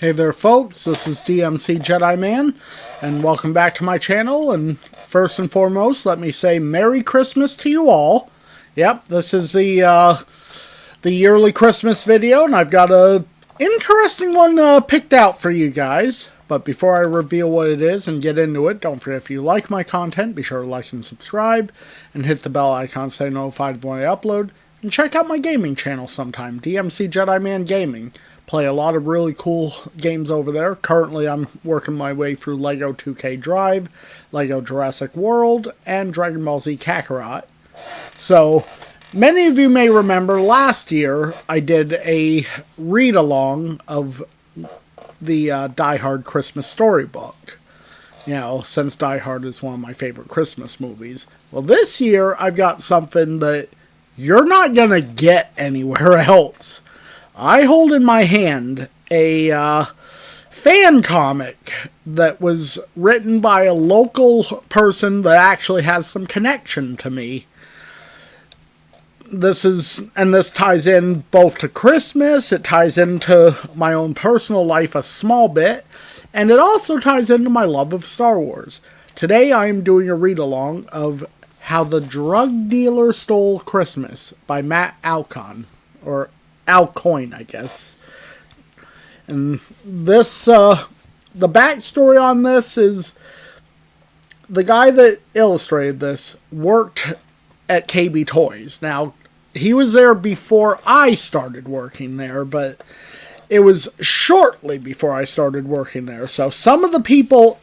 Hey there folks, this is DMC Jedi Man, and welcome back to my channel, and first and foremost, let me say Merry Christmas to you all. Yep, this is the yearly Christmas video, and I've got a interesting one picked out for you guys. But before I reveal what it is and get into it, don't forget if you like my content, be sure to like and subscribe, and hit the bell icon to stay notified when I upload, and check out my gaming channel sometime, DMC Jedi Man Gaming. Play a lot of really cool games over there. Currently, I'm working my way through LEGO 2K Drive, LEGO Jurassic World, and Dragon Ball Z Kakarot. So, many of you may remember last year I did a read-along of the Die Hard Christmas Storybook. You know, since Die Hard is one of my favorite Christmas movies. Well, this year I've got something that you're not going to get anywhere else. I hold in my hand a fan comic that was written by a local person that actually has some connection to me. This ties in both to Christmas, it ties into my own personal life a small bit, and it also ties into my love of Star Wars. Today I am doing a read-along of How the Drug Dealer Stole Christmas by Matt Alcon, or Alcoin, I guess. And this, the backstory on this is the guy that illustrated this worked at KB Toys. Now, he was there before I started working there, but it was shortly before I started working there. So some of the people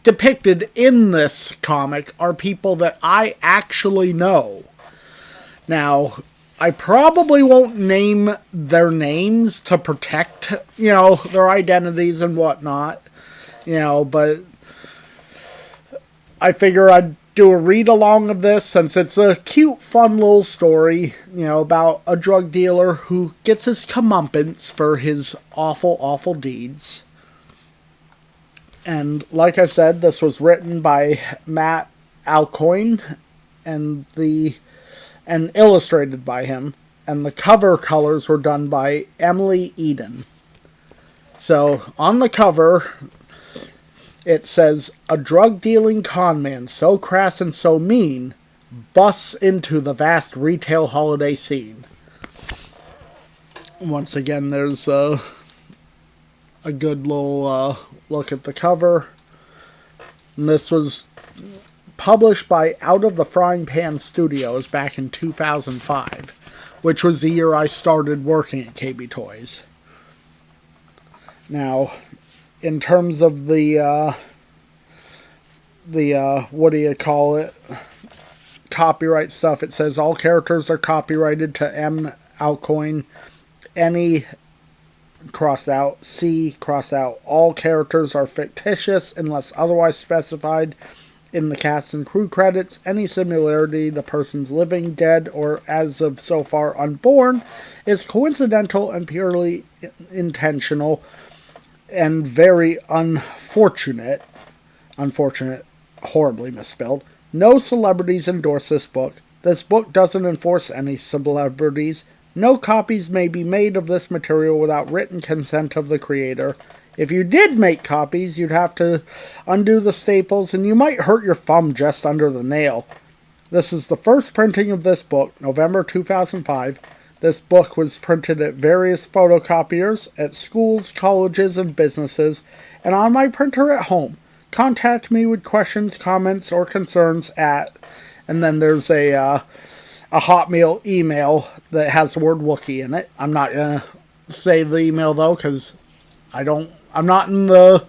depicted in this comic are people that I actually know. Now, I probably won't name their names to protect, their identities and whatnot, but I figure I'd do a read-along of this since it's a cute, fun little story, about a drug dealer who gets his comeuppance for his awful, awful deeds. And like I said, this was written by Matt Alcoin and illustrated by him, and the cover colors were done by Emily Eden. So, on the cover, it says, "A drug-dealing conman so crass and so mean busts into the vast retail holiday scene." Once again, there's a good little look at the cover. And this was published by Out of the Frying Pan Studios back in 2005, which was the year I started working at KB Toys. Now, in terms of the copyright stuff, it says all characters are copyrighted to M. Alcoin. Any crossed out, C crossed out. All characters are fictitious unless otherwise specified. In the cast and crew credits, any similarity to persons living, dead, or as of so far unborn is coincidental and purely intentional and very unfortunate. Unfortunate, horribly misspelled. No celebrities endorse this book. This book doesn't enforce any celebrities. No copies may be made of this material without written consent of the creator. If you did make copies, you'd have to undo the staples, and you might hurt your thumb just under the nail. This is the first printing of this book, November 2005. This book was printed at various photocopiers, at schools, colleges, and businesses, and on my printer at home. Contact me with questions, comments, or concerns at... And then there's a Hotmail email that has the word Wookiee in it. I'm not going to say the email, though, because I'm not in the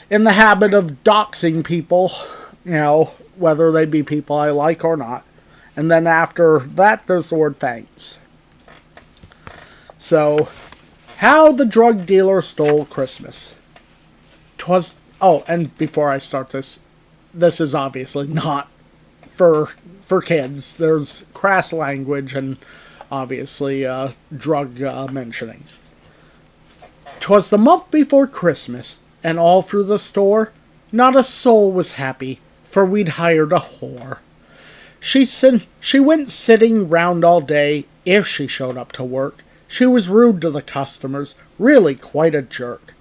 habit of doxing people, whether they be people I like or not. And then after that, there's the word thanks. So, How the Drug Dealer Stole Christmas. And before I start this is obviously not for kids. There's crass language and obviously drug mentionings. 'Twas the month before Christmas, and all through the store, not a soul was happy, for we'd hired a whore. She went sitting round all day, if she showed up to work. She was rude to the customers, really quite a jerk.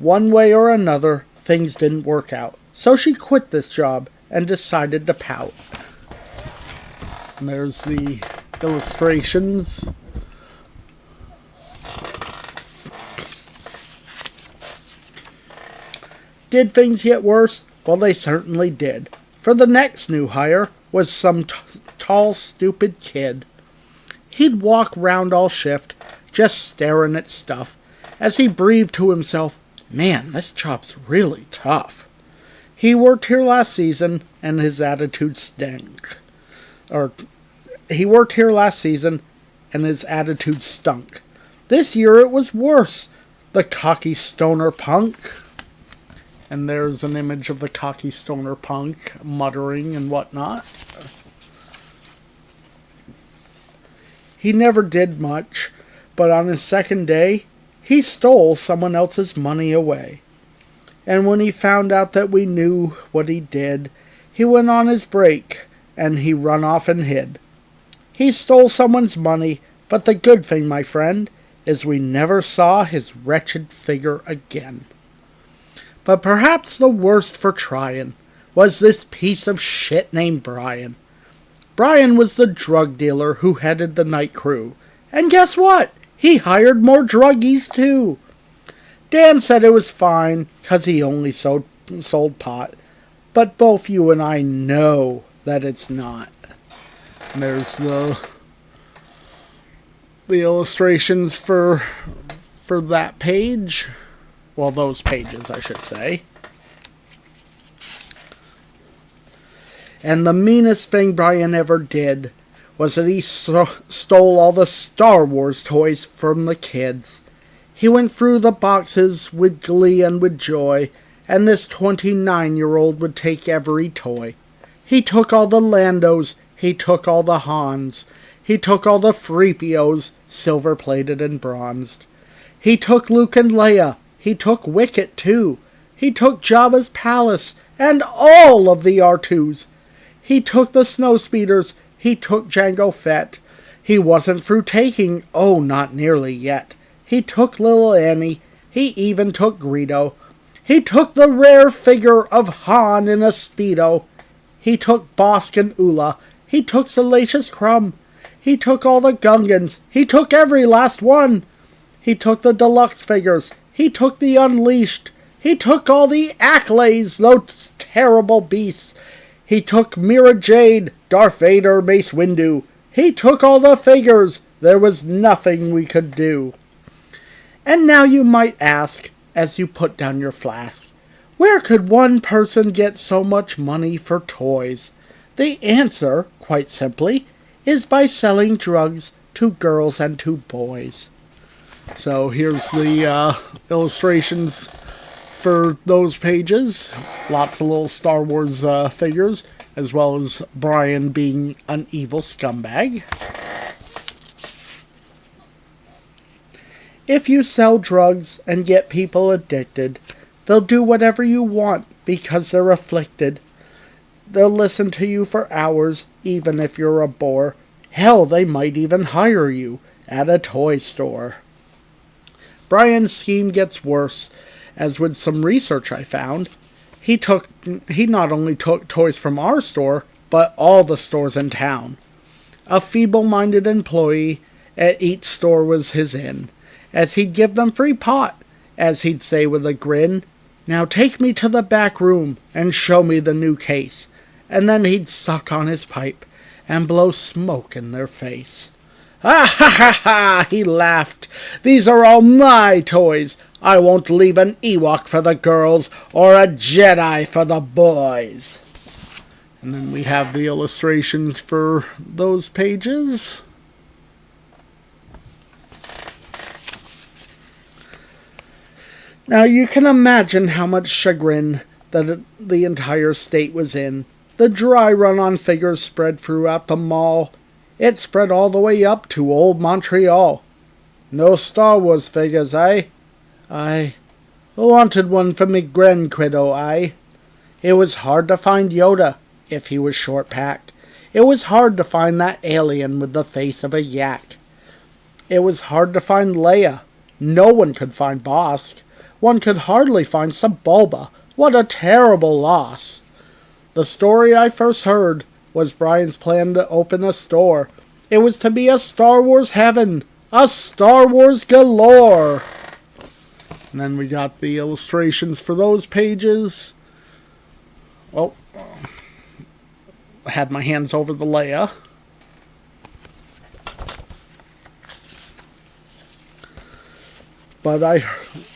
One way or another, things didn't work out. So she quit this job and decided to pout. And there's the illustrations. Did things get worse? Well, they certainly did. For the next new hire was some tall, stupid kid. He'd walk round all shift, just staring at stuff, as he breathed to himself, "Man, this job's really tough." He worked here last season, and his attitude stank. He worked here last season, and his attitude stunk. This year it was worse. The cocky stoner punk. And there's an image of the cocky stoner punk muttering and whatnot. He never did much, but on his second day, he stole someone else's money away. And when he found out that we knew what he did, he went on his break, and he run off and hid. He stole someone's money, but the good thing, my friend, is we never saw his wretched figure again. But perhaps the worst for trying was this piece of shit named Brian. Brian was the drug dealer who headed the night crew. And guess what? He hired more druggies too. Dan said it was fine, 'cause he only sold pot. But both you and I know that it's not. And there's the illustrations for that page. Well, those pages, I should say. And the meanest thing Brian ever did was that he stole all the Star Wars toys from the kids. He went through the boxes with glee and with joy, and this 29-year-old would take every toy. He took all the Landos, he took all the Hans, he took all the Freepios, silver-plated and bronzed. He took Luke and Leia, he took Wicket too. He took Jabba's palace, and all of the R2s. He took the Snowspeeders, he took Jango Fett. He wasn't through taking, oh, not nearly yet. He took Little Annie, he even took Greedo. He took the rare figure of Han in a Speedo. He took Bosk and Oola, he took Salacious Crumb. He took all the Gungans, he took every last one. He took the deluxe figures, he took the Unleashed. He took all the Acklays, those terrible beasts. He took Mira Jade, Darth Vader, Mace Windu. He took all the figures. There was nothing we could do. And now you might ask, as you put down your flask, where could one person get so much money for toys? The answer, quite simply, is by selling drugs to girls and to boys. So here's the illustrations for those pages. Lots of little Star Wars figures, as well as Brian being an evil scumbag. If you sell drugs and get people addicted, they'll do whatever you want because they're afflicted. They'll listen to you for hours, even if you're a bore. Hell, they might even hire you at a toy store. Brian's scheme gets worse, as with some research I found. He not only took toys from our store, but all the stores in town. A feeble-minded employee at each store was his in, as he'd give them free pot, as he'd say with a grin, "Now take me to the back room and show me the new case." And then he'd suck on his pipe and blow smoke in their face. "Ah, ha, ha, ha," he laughed. "These are all my toys. I won't leave an Ewok for the girls or a Jedi for the boys." And then we have the illustrations for those pages. Now you can imagine how much chagrin that the entire state was in. The dry run-on figures spread throughout the mall. It spread all the way up to old Montreal. "No Star Wars figures, eh? I wanted one for me grandkiddo, I. It was hard to find Yoda, if he was short-packed. It was hard to find that alien with the face of a yak. It was hard to find Leia. No one could find Bosk. One could hardly find some Bulba. What a terrible loss. The story I first heard was Brian's plan to open a store. It was to be a Star Wars heaven. A Star Wars galore. And then we got the illustrations for those pages. Well, I had my hands over the Leia. But I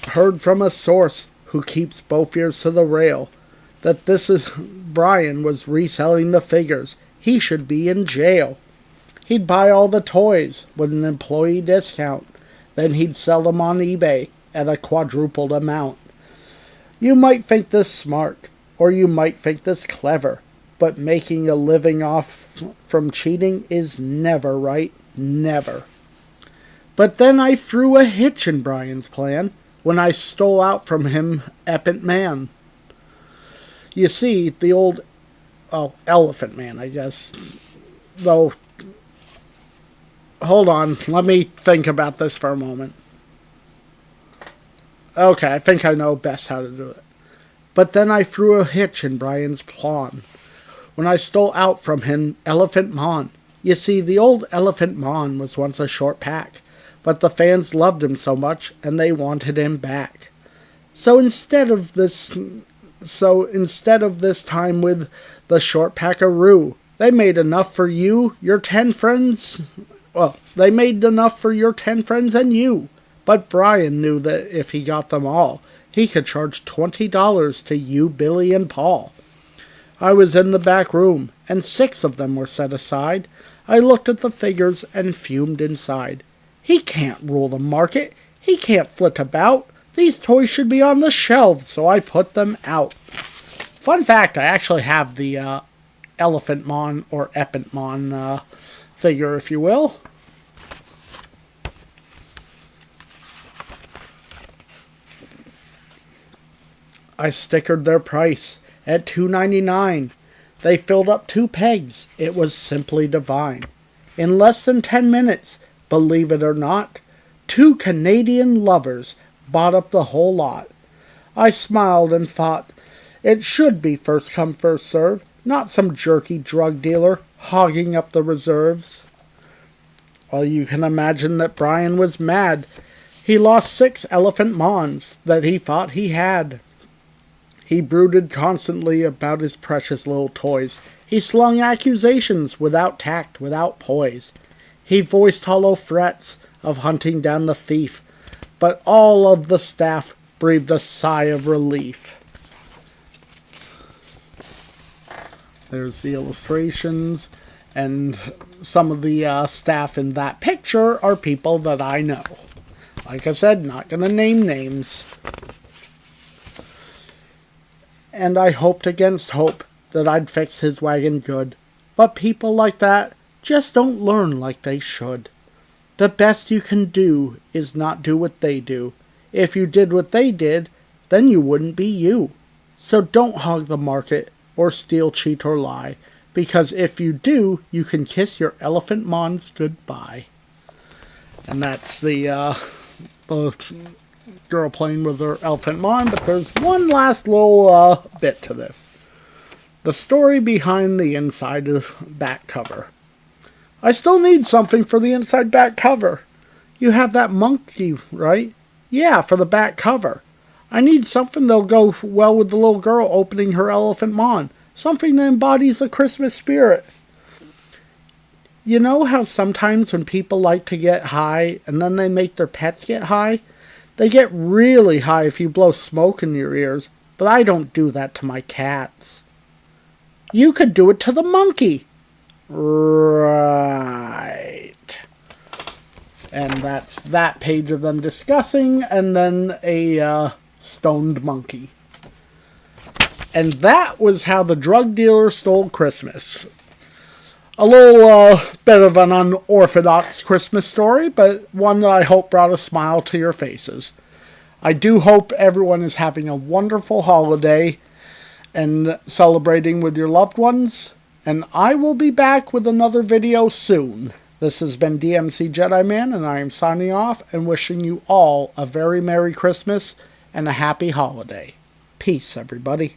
heard from a source who keeps both ears to the rail that Brian was reselling the figures. He should be in jail. He'd buy all the toys with an employee discount. Then he'd sell them on eBay at a quadrupled amount. You might think this smart, or you might think this clever, but making a living off from cheating is never right. Never. But then I threw a hitch in Brian's plan when I stole out from him Eppet Man. You see, the old Elephant Man, I guess. Though, hold on, let me think about this for a moment. Okay, I think I know best how to do it. But then I threw a hitch in Brian's plan when I stole out from him Elephant Mon. You see, the old Elephant Mon was once a short pack, but the fans loved him so much and they wanted him back. So instead of this time with the short packaroo, they made enough for you, your 10 friends. Well, they made enough for your 10 friends and you. But Brian knew that if he got them all, he could charge $20 to you, Billy, and Paul. I was in the back room, and 6 of them were set aside. I looked at the figures and fumed inside. He can't rule the market. He can't flit about. These toys should be on the shelves, so I put them out. Fun fact, I actually have the Elephant Mon or Eppet Mon figure, if you will. I stickered their price at $2.99. They filled up 2 pegs. It was simply divine. In less than 10 minutes, believe it or not, 2 Canadian lovers bought up the whole lot. I smiled and thought, it should be first come, first serve, not some jerky drug dealer hogging up the reserves. Well, you can imagine that Brian was mad. He lost 6 Elephant Mons that he thought he had. He brooded constantly about his precious little toys. He slung accusations without tact, without poise. He voiced hollow threats of hunting down the thief. But all of the staff breathed a sigh of relief. There's the illustrations. And some of the staff in that picture are people that I know. Like I said, not going to name names. And I hoped against hope that I'd fix his wagon good. But people like that just don't learn like they should. The best you can do is not do what they do. If you did what they did, then you wouldn't be you. So don't hog the market or steal, cheat, or lie. Because if you do, you can kiss your Elephant Mons goodbye. And that's the girl playing with her Elephant Mon, but there's one last little bit to this. The story behind the inside of back cover. I still need something for the inside back cover. You have that monkey, right? Yeah, for the back cover. I need something that'll go well with the little girl opening her Elephant Mon. Something that embodies the Christmas spirit. You know how sometimes when people like to get high and then they make their pets get high? They get really high if you blow smoke in your ears, but I don't do that to my cats. You could do it to the monkey. Right. And that's that page of them discussing, and then a stoned monkey. And that was how the drug dealer stole Christmas. A little bit of an unorthodox Christmas story, but one that I hope brought a smile to your faces. I do hope everyone is having a wonderful holiday and celebrating with your loved ones. And I will be back with another video soon. This has been DMC Jedi Man, and I am signing off and wishing you all a very Merry Christmas and a happy holiday. Peace, everybody.